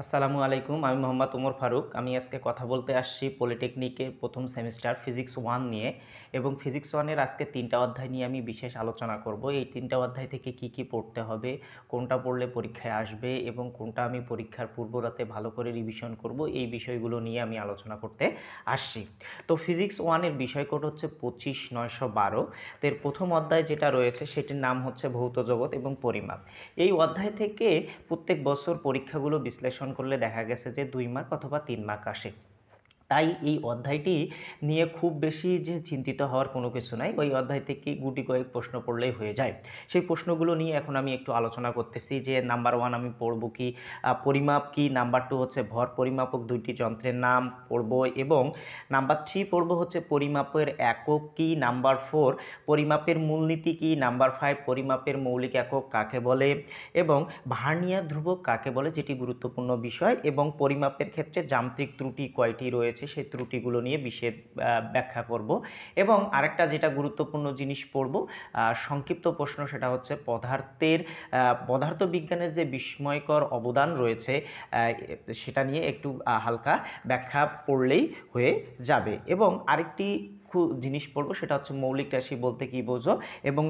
আসসালামু আলাইকুম। আমি মোহাম্মদ ওমর ফারুক। আমি আজকে কথা বলতে আসছি পলিটেকনিকের প্রথম সেমিস্টার ফিজিক্স 1 নিয়ে এবং ফিজিক্স 1 এর আজকে 3টা অধ্যায় নিয়ে আমি বিশেষ আলোচনা করব। এই 3টা অধ্যায় থেকে কি কি পড়তে হবে, কোনটা পড়লে পরীক্ষায় আসবে এবং কোনটা আমি পরীক্ষার পূর্ব রাতে ভালো করে রিভিশন করব, এই বিষয়গুলো নিয়ে আমি আলোচনা করতে আসছি। তো ফিজিক্স 1 এর বিষয় কোড হচ্ছে 25912। এর প্রথম অধ্যায় যেটা রয়েছে সেটির নাম হচ্ছে ভৌত জগৎ এবং পরিমাপ। এই অধ্যায় থেকে প্রত্যেক বছর পরীক্ষাগুলো বিশ্লেষণ করলে দেখা গেছে যে 2 মার্ক অথবা 3 মার্ক আসে। তাই এই অধ্যায়টি নিয়ে খুব বেশি যে চিন্তিত হওয়ার কোনো কিছু নাই। ওই অধ্যায় থেকে গুটি কয়েক প্রশ্ন পড়লেই হয়ে যায়। সেই প্রশ্নগুলো নিয়ে এখন আমি একটু আলোচনা করতেছি যে নাম্বার 1 আমি পড়ব কি পরিমাপ কি, নাম্বার 2 হচ্ছে ভর পরিমাপক দুইটি যন্ত্রের নাম পড়ব এবং নাম্বার 3 পড়ব হচ্ছে পরিমাপের একক কি, নাম্বার 4 পরিমাপের মূলনীতি কি, নাম্বার 5 পরিমাপের মৌলিক একক কাকে বলে এবং ভার্নিয়ার ধ্রুবক কাকে বলে, যেটি গুরুত্বপূর্ণ বিষয়, এবং পরিমাপের ক্ষেত্রে যান্ত্রিক ত্রুটি কয়টি রয়েছে সেই ত্রুটিগুলো নিয়ে বিশেষ ব্যাখ্যা করব। এবং আরেকটা যেটা গুরুত্বপূর্ণ জিনিস পড়ব সংক্ষিপ্ত প্রশ্ন, সেটা হচ্ছে পদার্থবিজ্ঞানের যে বিস্ময়কর অবদান রয়েছে সেটা নিয়ে একটু হালকা ব্যাখ্যা পড়লেই হয়ে যাবে। এবং আরেকটি জিনিস পড়বো সেটা হচ্ছে মৌলিক রাশি বলতে কি বোঝো এবং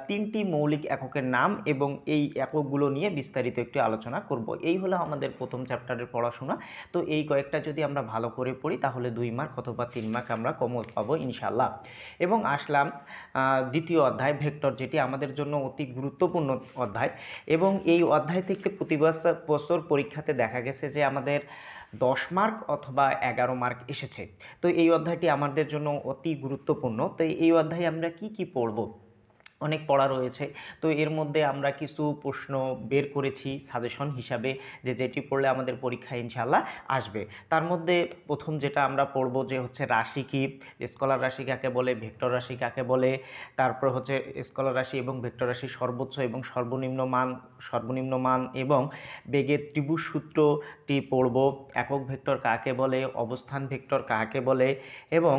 3টি মৌলিক এককের নাম এবং এই এককগুলো নিয়ে বিস্তারিত একটু আলোচনা করব। এই হলো আমাদের প্রথম চ্যাপ্টারের পড়াশোনা। তো এই কয়েকটা যদি আমরা ভালো করে পড়ি তাহলে 2 মার্ক অথবা 3 মার্ক আমরা কমন পাবো ইনশাল্লাহ। এবং আসলাম দ্বিতীয় অধ্যায় ভেক্টর, যেটি আমাদের জন্য অতি গুরুত্বপূর্ণ অধ্যায় এবং এই অধ্যায় থেকে প্রতি বছর পরীক্ষাতে দেখা গেছে যে আমাদের 10 মার্ক অথবা 11 মার্ক এসেছে। তো এই অধ্যায়টি আমাদের জন্য অতি গুরুত্বপূর্ণ। তো এই অধ্যায়ে আমরা কি কি পড়ব, অনেক পড়া রয়েছে। তো এর মধ্যে আমরা কিছু প্রশ্ন বের করেছি সাজেশন হিসাবে যে যেটি পড়লে আমাদের পরীক্ষায় ইনশাল্লাহ আসবে। তার মধ্যে প্রথম যেটা আমরা পড়ব যে হচ্ছে রাশি কি, স্কলার রাশি কাকে বলে, ভেক্টর রাশি কাকে বলে, তারপর হচ্ছে স্কলার রাশি এবং ভেক্টর রাশির সর্বোচ্চ এবং সর্বনিম্ন মান এবং বেগের ত্রিভুজ সূত্রটি পড়ব, একক ভেক্টর কাকে বলে, অবস্থান ভেক্টর কাকে বলে এবং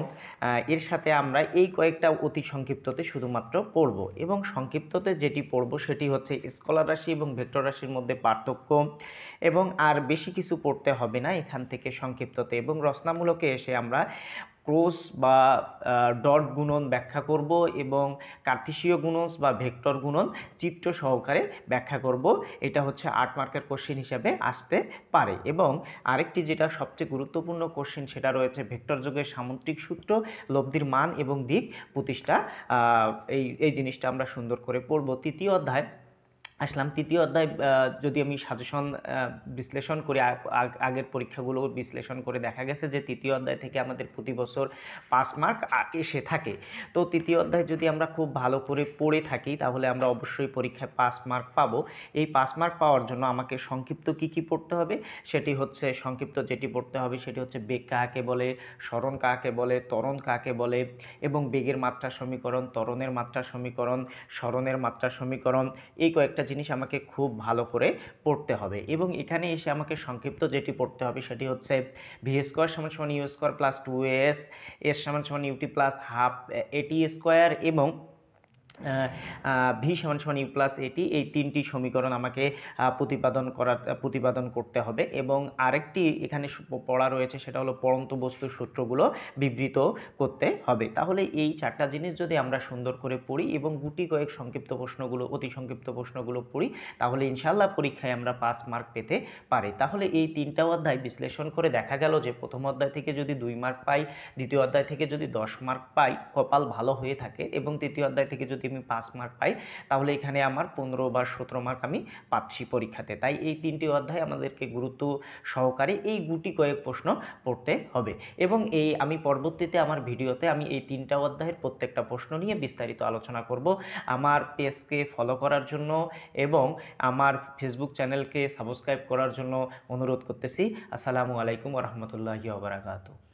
এর সাথে আমরা এই কয়েকটা অতি সংক্ষিপ্ততে শুধুমাত্র পড়ব। এবং সংক্ষিপ্ততে যেটি পড়ব সেটি হচ্ছে স্কলার রাশি এবং ভেক্টর রাশির মধ্যে পার্থক্য, এবং আর বেশি কিছু পড়তে হবে না এখান থেকে সংক্ষিপ্ততে। এবং রচনামূলকে এসে আমরা ক্রস বা ডট গুণন ব্যাখ্যা করব এবং কার্তেশীয় গুণন বা ভেক্টর গুণন চিত্র সহকারে ব্যাখ্যা করব। এটা হচ্ছে 8 মার্কের কোশ্চেন হিসাবে আসতে পারে। এবং আরেকটি যেটা সবচেয়ে গুরুত্বপূর্ণ কোশ্চেন সেটা রয়েছে ভেক্টর যোগের সামুদ্রিক সূত্র, লব্ধির মান এবং দিক প্রতিষ্ঠা। এই জিনিসটা আমরা সুন্দর করে পড়ব। তৃতীয় অধ্যায় আসলাম। তৃতীয় অধ্যায় যদি আমি সাজেশন বিশ্লেষণ করি, আগের পরীক্ষাগুলো বিশ্লেষণ করে দেখা গেছে যে তৃতীয় অধ্যায় থেকে আমাদের প্রতি বছর 5 মার্ক এসে থাকে। তো তৃতীয় অধ্যায় যদি আমরা খুব ভালো করে পড়ে থাকি তাহলে আমরা অবশ্যই পরীক্ষায় 5 মার্ক পাবো। এই 5 মার্ক পাওয়ার জন্য আমাকে সংক্ষিপ্ত কি পড়তে হবে, সেটি হচ্ছে সংক্ষিপ্ত যেটি পড়তে হবে সেটি হচ্ছে বেগ কাকে বলে, সরণ কাকে বলে, ত্বরণ কাকে বলে এবং বেগের মাত্রা সমীকরণ, ত্বরণের মাত্রা সমীকরণ, সরণের মাত্রা সমীকরণ, এই কয়েকটা জিনিস আমাকে খুব ভালো করে পড়তে হবে। এবং এখানে এসে আমাকে সংক্ষিপ্ত যেটি পড়তে হবে সেটি হচ্ছে ভি স্কোয়ার সমান সমান you square plus 2as, S সমান সমান ইউটি প্লাস হাফ এটি স্কোয়ার এবং ভি সমান সমান ইউ প্লাস এটি, এই 3টি সমীকরণ আমাকে প্রতিপাদন করতে হবে। এবং আরেকটি এখানে পড়া রয়েছে সেটা হলো পড়ন্ত বস্তুর সূত্রগুলো বিবৃত করতে হবে। তাহলে এই 4টা জিনিস যদি আমরা সুন্দর করে পড়ি এবং গুটি কয়েক অতি সংক্ষিপ্ত প্রশ্নগুলো পড়ি তাহলে ইনশাল্লাহ পরীক্ষায় আমরা 5 মার্ক পেতে পারি। তাহলে এই 3টা অধ্যায় বিশ্লেষণ করে দেখা গেল যে প্রথম অধ্যায় থেকে যদি 2 মার্ক পাই, দ্বিতীয় অধ্যায় থেকে যদি 10 মার্ক পাই, কপাল ভালো হয়ে থাকে, এবং তৃতীয় অধ্যায় থেকে যদি আমি 5 মার্ক পাই তাহলে এখানে আমার 15 বা 17 মার্ক আমি পাচ্ছি পরীক্ষাতে। তাই এই 3টি অধ্যায় আমাদেরকে গুরুত্ব সহকারে এই গুটি কয়েক প্রশ্ন পড়তে হবে। এবং আমি পরবর্তীতে আমার ভিডিওতে আমি এই 3টা অধ্যায়ের প্রত্যেকটা প্রশ্ন নিয়ে বিস্তারিত আলোচনা করব। আমার পেজকে ফলো করার জন্য এবং আমার ফেসবুক চ্যানেলকে সাবস্ক্রাইব করার জন্য অনুরোধ করতেছি। আসসালামু আলাইকুম ওয়া রাহমাতুল্লাহি ওয়া বারাকাতুহু।